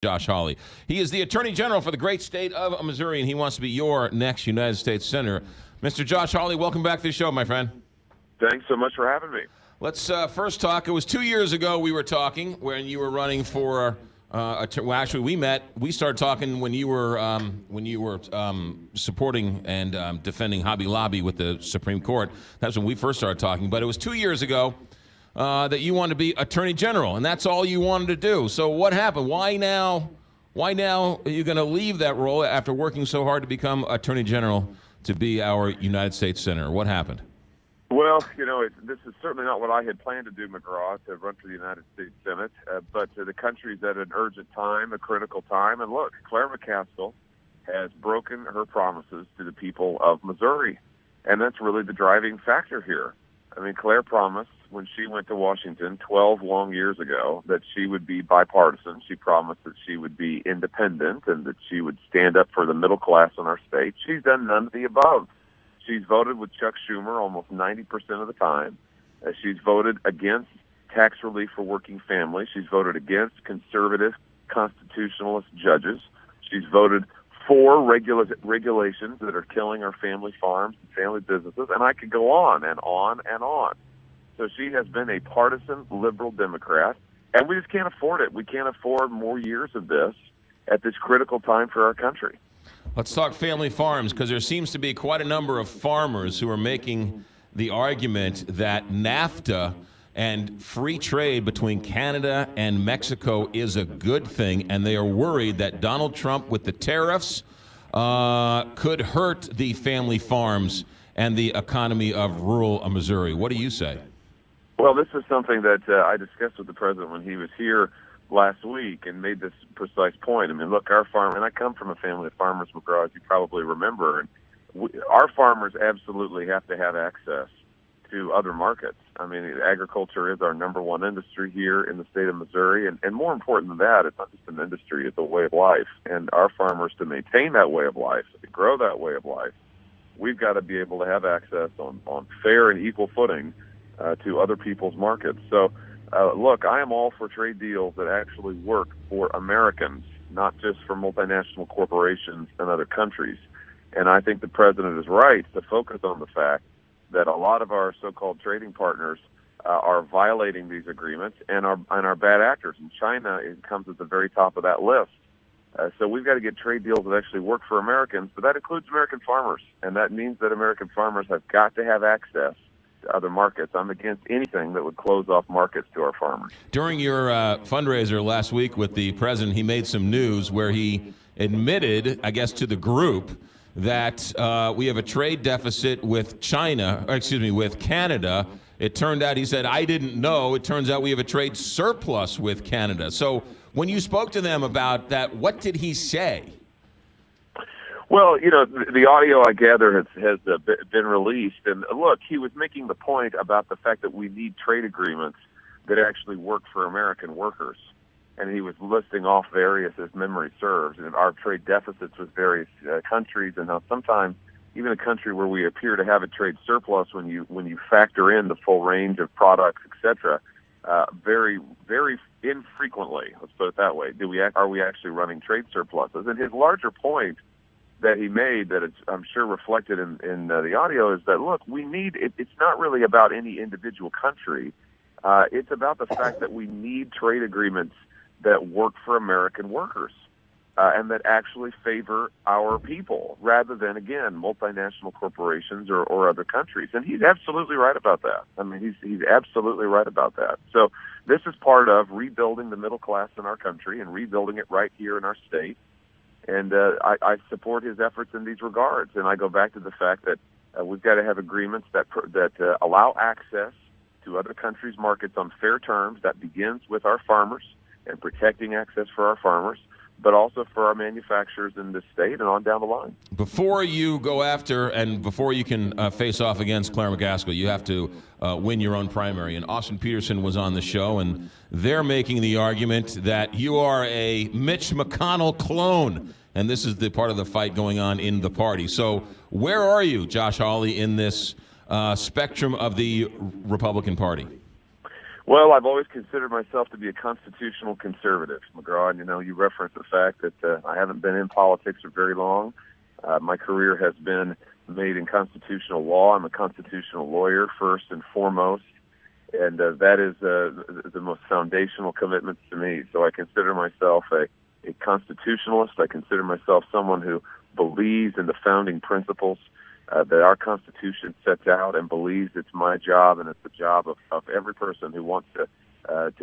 Josh Hawley. He is the Attorney General for the great state of Missouri, and he wants to be your next United States Senator. Mr. Josh Hawley, welcome back to the show, my friend. Thanks so much for having me. Let's first talk. It was 2 years ago we were talking when you were running for. Well, actually, we started talking when you were supporting and defending Hobby Lobby with the Supreme Court. That's when we first started talking. But it was 2 years ago that you wanted to be Attorney General, and that's all you wanted to do. So what happened? Why now? Why now are you going to leave that role after working so hard to become Attorney General to be our United States Senator? What happened? Well, this is certainly not what I had planned to do, McGraw, to run for the United States Senate. But the country's at an urgent time, a critical time. And look, Claire McCaskill has broken her promises to the people of Missouri. And that's really the driving factor here. I mean, Claire promised when she went to Washington 12 long years ago that she would be bipartisan. She promised that she would be independent and that she would stand up for the middle class in our state. She's done none of the above. She's voted with Chuck Schumer almost 90% of the time. She's voted against tax relief for working families. She's voted against conservative constitutionalist judges. She's voted for regulations that are killing our family farms and family businesses, and I could go on and on and on. So she has been a partisan liberal Democrat, and we just can't afford it. We can't afford more years of this at this critical time for our country. Let's talk family farms, because there seems to be quite a number of farmers who are making the argument that NAFTA and free trade between Canada and Mexico is a good thing, and they are worried that Donald Trump with the tariffs could hurt the family farms and the economy of rural Missouri. What do you say? Well, this is something that I discussed with the president when he was here last week and made this precise point. I mean, look, our farm, and I come from a family of farmers, McGraw, as you probably remember, and our farmers absolutely have to have access to other markets. I mean, agriculture is our number one industry here in the state of Missouri, and more important than that, it's not just an industry, it's a way of life. And our farmers, to maintain that way of life, to grow that way of life, we've got to be able to have access on fair and equal footing to other people's markets. So, look, I am all for trade deals that actually work for Americans, not just for multinational corporations and other countries. And I think the president is right to focus on the fact that a lot of our so-called trading partners are violating these agreements and are bad actors. And China comes at the very top of that list. So we've got to get trade deals that actually work for Americans, but that includes American farmers. And that means that American farmers have got to have access to other markets. I'm against anything that would close off markets to our farmers. During your fundraiser last week with the president, he made some news where he admitted, I guess, to the group that we have a trade deficit with with Canada. It turned out, he said, I didn't know. It turns out we have a trade surplus with Canada. So when you spoke to them about that, what did he say? Well, the audio, I gather, has been released. And look, he was making the point about the fact that we need trade agreements that actually work for American workers. And he was listing off various, as memory serves, and our trade deficits with various countries, and how sometimes even a country where we appear to have a trade surplus, when you factor in the full range of products, etc., very, very infrequently, let's put it that way, are we actually running trade surpluses. And his larger point that he made, that I'm sure reflected in the audio, is that, look, it's not really about any individual country. It's about the fact that we need trade agreements that work for American workers and that actually favor our people rather than, again, multinational corporations or other countries. And he's absolutely right about that. I mean, he's absolutely right about that. So this is part of rebuilding the middle class in our country and rebuilding it right here in our state. And I support his efforts in these regards. And I go back to the fact that we've got to have agreements that allow access to other countries' markets on fair terms. That begins with our farmers and protecting access for our farmers, but also for our manufacturers in this state and on down the line. Before you go after and before you can face off against Claire McCaskill, you have to win your own primary. And Austin Peterson was on the show, and they're making the argument that you are a Mitch McConnell clone, and this is the part of the fight going on in the party. So where are you, Josh Hawley, in this spectrum of the Republican Party? Well, I've always considered myself to be a constitutional conservative, McGraw. And, you referenced the fact that I haven't been in politics for very long. My career has been made in constitutional law. I'm a constitutional lawyer first and foremost, and that is the most foundational commitments to me. So I consider myself a constitutionalist. I consider myself someone who believes in the founding principles that our Constitution sets out, and believes it's my job and it's the job of every person who wants to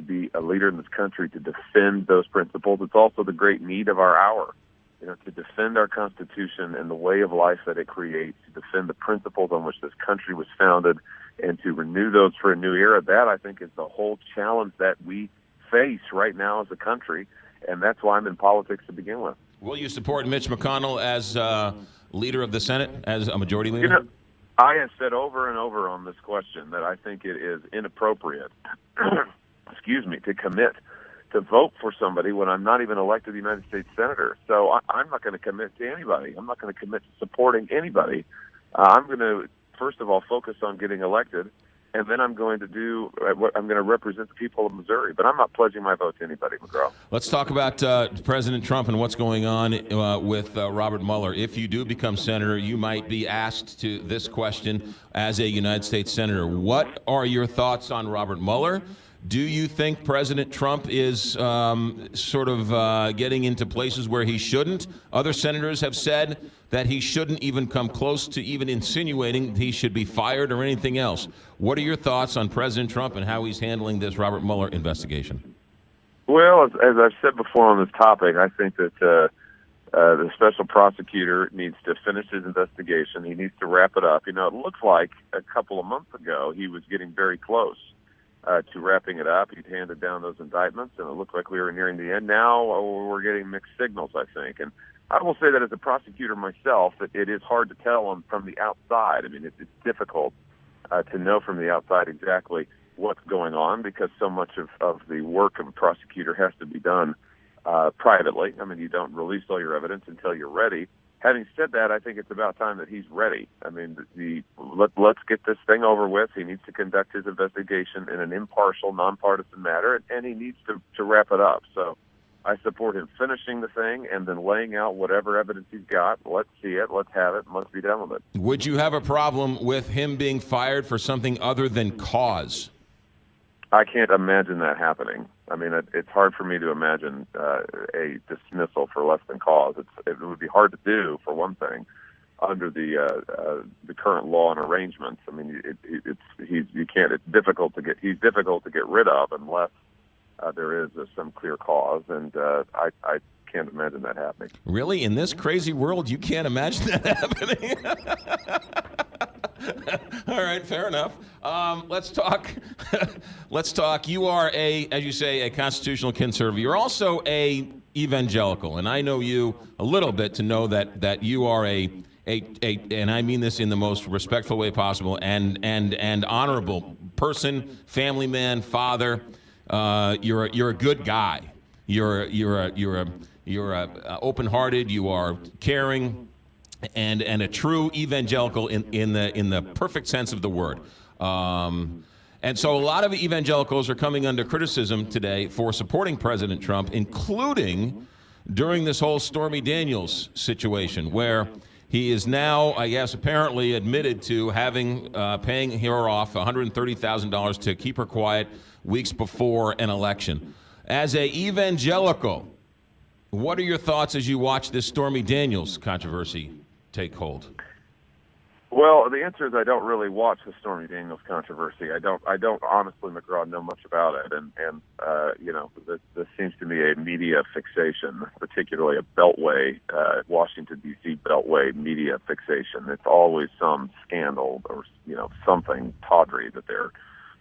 be a leader in this country to defend those principles. It's also the great need of our hour, to defend our Constitution and the way of life that it creates, to defend the principles on which this country was founded, and to renew those for a new era. That, I think, is the whole challenge that we face right now as a country, and that's why I'm in politics to begin with. Will you support Mitch McConnell as leader of the Senate, as a majority leader? I have said over and over on this question that I think it is inappropriate, to commit to vote for somebody when I'm not even elected United States Senator. So I'm not going to commit to anybody. I'm not going to commit to supporting anybody. I'm going to, first of all, focus on getting elected, and then I'm going to I'm going to represent the people of Missouri. But I'm not pledging my vote to anybody, McGraw. Let's talk about President Trump and what's going on with Robert Mueller. If you do become senator, you might be asked to this question as a United States senator. What are your thoughts on Robert Mueller? Do you think President Trump is getting into places where he shouldn't? Other senators have said that he shouldn't even come close to even insinuating he should be fired or anything else. What are your thoughts on President Trump and how he's handling this Robert Mueller investigation? Well, as I've said before on this topic, I think that the special prosecutor needs to finish his investigation. He needs to wrap it up. It looks like a couple of months ago he was getting very close to wrapping it up. He'd handed down those indictments, and it looked like we were nearing the end. Now we're getting mixed signals, I think. And I will say that as a prosecutor myself, it is hard to tell from the outside. I mean, it's difficult to know from the outside exactly what's going on, because so much of the work of a prosecutor has to be done privately. I mean, you don't release all your evidence until you're ready. Having said that, I think it's about time that he's ready. I mean, let's get this thing over with. He needs to conduct his investigation in an impartial, nonpartisan manner, and he needs to wrap it up. So I support him finishing the thing and then laying out whatever evidence he's got. Let's see it, let's have it, and let's be done with it. Would you have a problem with him being fired for something other than cause? I can't imagine that happening. I mean, it's hard for me to imagine a dismissal for less than cause. It would be hard to do, for one thing, under the current law and arrangements. I mean, it's difficult to get rid of unless there is some clear cause, and I can't imagine that happening. Really? In this crazy world, you can't imagine that happening? All right, fair enough. Let's talk. Let's talk. You are as you say, a constitutional conservative. You're also a evangelical, and I know you a little bit to know that you are and I mean this in the most respectful way possible, and honorable person, family man, father. You're a good guy. You're open-hearted. You are caring. And a true evangelical in the perfect sense of the word. And so a lot of evangelicals are coming under criticism today for supporting President Trump, including during this whole Stormy Daniels situation, where he is now, I guess, apparently admitted to having paying her off $130,000 to keep her quiet weeks before an election. As a evangelical, what are your thoughts as you watch this Stormy Daniels controversy take hold? Well, the answer is I don't really watch the Stormy Daniels controversy. I don't honestly, McGraw, know much about it, and this seems to me a media fixation, particularly a Beltway, Washington D.C. Beltway media fixation. It's always some scandal or something tawdry that they're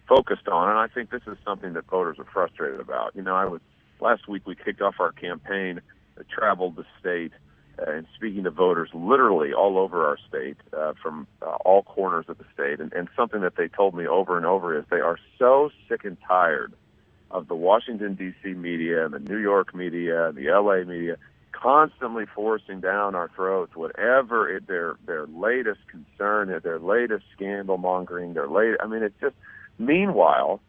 focused on, and I think this is something that voters are frustrated about. Last week we kicked off our campaign, traveled the state, and speaking to voters literally all over our state, from all corners of the state. And something that they told me over and over is they are so sick and tired of the Washington, D.C. media and the New York media and the L.A. media constantly forcing down our throats whatever their latest concern is, their latest scandal mongering, it's just, meanwhile,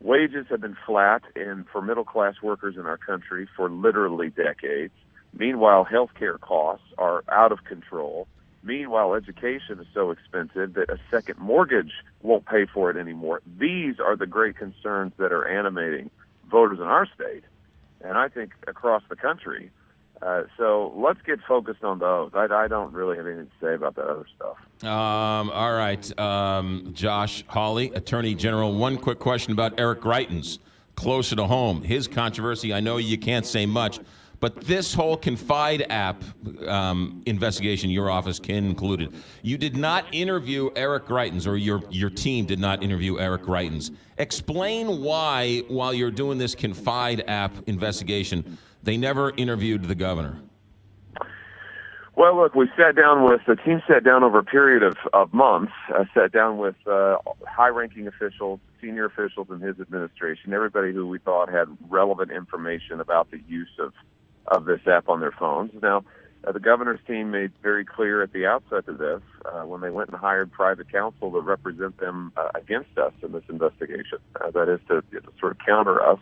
Wages have been flat and for middle-class workers in our country for literally decades. Meanwhile, healthcare costs are out of control. Meanwhile, education is so expensive that a second mortgage won't pay for it anymore. These are the great concerns that are animating voters in our state, and I think across the country. So let's get focused on those. I don't really have anything to say about that other stuff. All right. Josh Hawley, Attorney General, one quick question about Eric Greitens, closer to home. His controversy, I know you can't say much, but this whole Confide app investigation, your office included, you did not interview Eric Greitens, or your team did not interview Eric Greitens. Explain why, while you're doing this Confide app investigation, they never interviewed the governor. Well, look, the team sat down over a period of months, sat down with high-ranking officials, senior officials in his administration, everybody who we thought had relevant information about the use of this app on their phones. Now, the governor's team made very clear at the outset of this, when they went and hired private counsel to represent them against us in this investigation, that is to sort of counter us,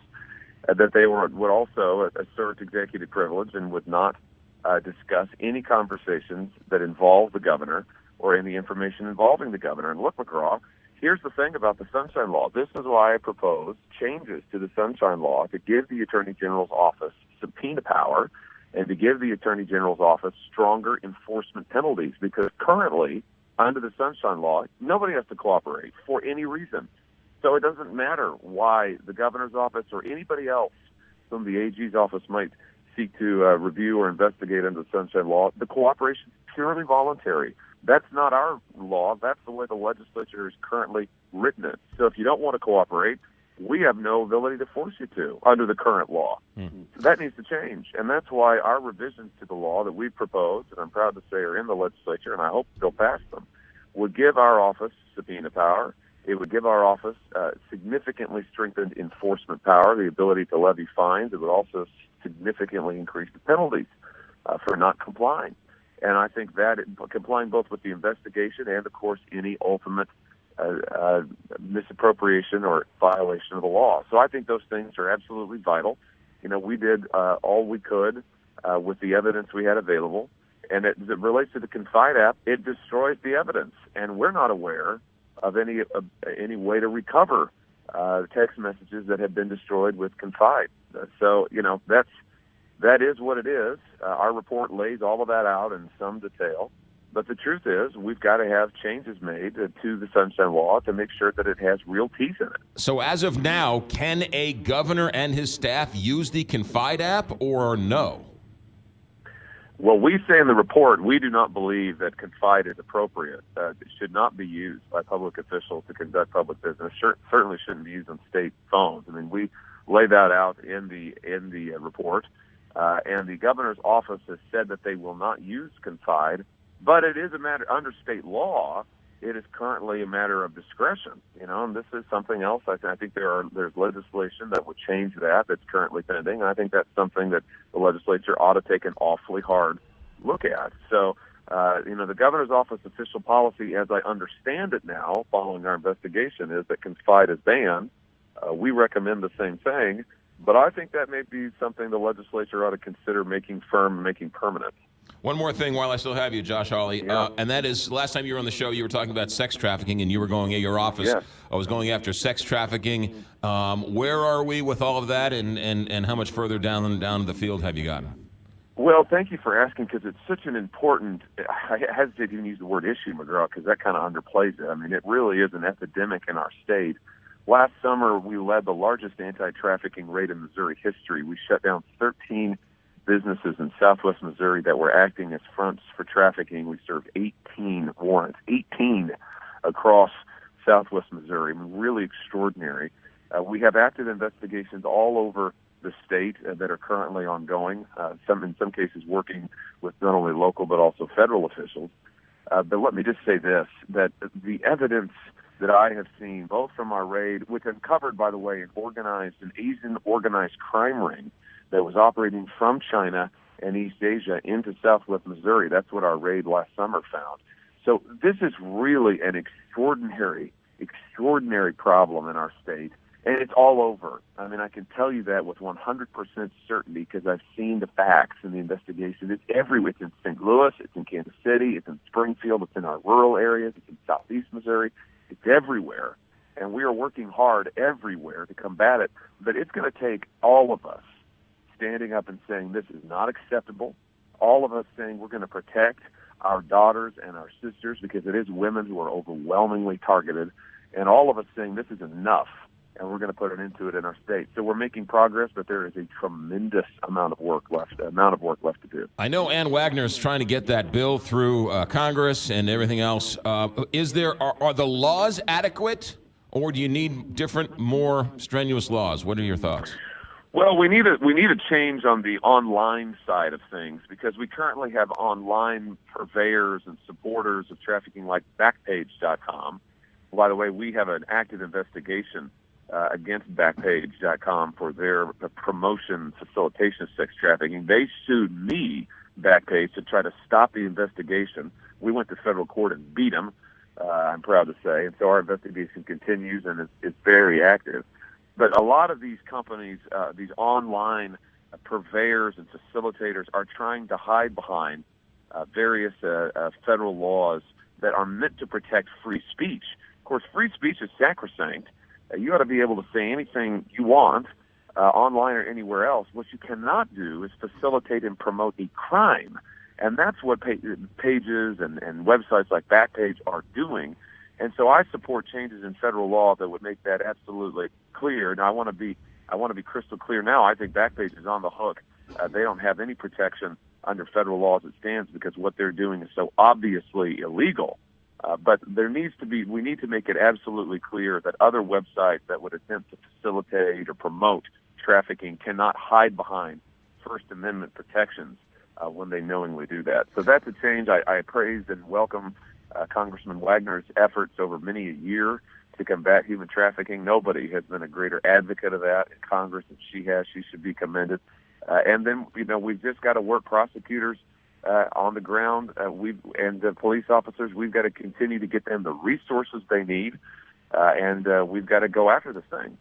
that they would also assert executive privilege and would not discuss any conversations that involve the governor or any information involving the governor. And look, McGraw, here's the thing about the Sunshine Law. This is why I propose changes to the Sunshine Law to give the Attorney General's office subpoena power and to give the Attorney General's office stronger enforcement penalties, because currently, under the Sunshine Law, nobody has to cooperate for any reason. So it doesn't matter why the governor's office or anybody else from the AG's office might seek to review or investigate under the Sunshine Law. The cooperation is purely voluntary. That's not our law. That's the way the legislature has currently written it. So if you don't want to cooperate, we have no ability to force you to under the current law. Mm-hmm. So that needs to change. And that's why our revisions to the law that we've proposed, and I'm proud to say are in the legislature, and I hope they'll pass them, would give our office subpoena power. It would give our office significantly strengthened enforcement power, the ability to levy fines. It would also significantly increase the penalties for not complying. And I think that complying both with the investigation and, of course, any ultimate misappropriation or violation of the law. So I think those things are absolutely vital. You know, we did all we could with the evidence we had available. And as it relates to the Confide app, it destroys the evidence. And we're not aware of any way to recover text messages that have been destroyed with Confide. So, you know, that is what it is. Our report lays all of that out in some detail. But the truth is, we've got to have changes made to the Sunshine Law to make sure that it has real teeth in it. So as of now, can a governor and his staff use the Confide app or no? Well, we say in the report, we do not believe that Confide is appropriate. It should not be used by public officials to conduct public business. Certainly shouldn't be used on state phones. I mean, we lay that out in the report, and the governor's office has said that they will not use Confide, but it is a matter under state law. It is currently a matter of discretion, you know, and this is something else. I think there's legislation that would change that that's currently pending. And I think that's something that the legislature ought to take an awfully hard look at. So, you know, the governor's office official policy, as I understand it now, following our investigation, is that Confide is banned. We recommend the same thing, but I think that may be something the legislature ought to consider making firm and making permanent. One more thing while I still have you, Josh Hawley, and that is, last time you were on the show, you were talking about sex trafficking, and you were going at your office. Yes. I was going after sex trafficking. Where are we with all of that, and how much further down the field have you gotten? Well, thank you for asking, because it's such an important, I hesitate to even use the word issue, McGraw, because that kind of underplays it. I mean, it really is an epidemic in our state. Last summer, we led the largest anti-trafficking raid in Missouri history. We shut down 13 businesses in southwest Missouri that were acting as fronts for trafficking. We served 18 warrants, 18 across southwest Missouri. I mean, really extraordinary. We have active investigations all over the state that are currently ongoing, in some cases working with not only local but also federal officials. But let me just say this, that the evidence that I have seen, both from our raid, which uncovered, by the way, an Asian organized crime ring that was operating from China and East Asia into southwest Missouri. That's what our raid last summer found. So this is really an extraordinary problem in our state. And it's all over. I mean, I can tell you that with 100% certainty because I've seen the facts and the investigation. It's everywhere. It's in St. Louis. It's in Kansas City. It's in Springfield. It's in our rural areas. It's in southeast Missouri. It's everywhere. And we are working hard everywhere to combat it. But it's going to take all of us standing up and saying this is not acceptable, all of us saying we're going to protect our daughters and our sisters because it is women who are overwhelmingly targeted, and all of us saying this is enough. And we're going to put an end to it in our state. So we're making progress, but there is a tremendous amount of work left to do. I know Ann Wagner is trying to get that bill through Congress and everything else. Are the laws adequate, or do you need different, more strenuous laws? What are your thoughts? Well, we need a change on the online side of things because we currently have online purveyors and supporters of trafficking like Backpage.com. By the way, we have an active investigation against Backpage.com for their promotion, facilitation of sex trafficking. They sued me, Backpage, to try to stop the investigation. We went to federal court and beat them, I'm proud to say. And so our investigation continues, and it's very active. But a lot of these companies, these online purveyors and facilitators are trying to hide behind various federal laws that are meant to protect free speech. Of course, free speech is sacrosanct. You ought to be able to say anything you want online or anywhere else. What you cannot do is facilitate and promote a crime. And that's what pages and websites like Backpage are doing. And so I support changes in federal law that would make that absolutely clear. Now, I want to be crystal clear now. I think Backpage is on the hook. They don't have any protection under federal law as it stands because what they're doing is so obviously illegal. But we need to make it absolutely clear that other websites that would attempt to facilitate or promote trafficking cannot hide behind First Amendment protections when they knowingly do that. So that's a change. I praise and welcome Congressman Wagner's efforts over many a year to combat human trafficking. Nobody has been a greater advocate of that in Congress than she has. She should be commended. And then, we've just got to work prosecutors on the ground, and the police officers. We've got to continue to get them the resources they need, and we've got to go after this thing.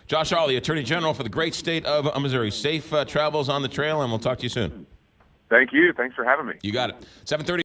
Josh Hawley, Attorney General for the great state of Missouri. Safe travels on the trail, and we'll talk to you soon. Thank you. Thanks for having me. You got it. 7:30.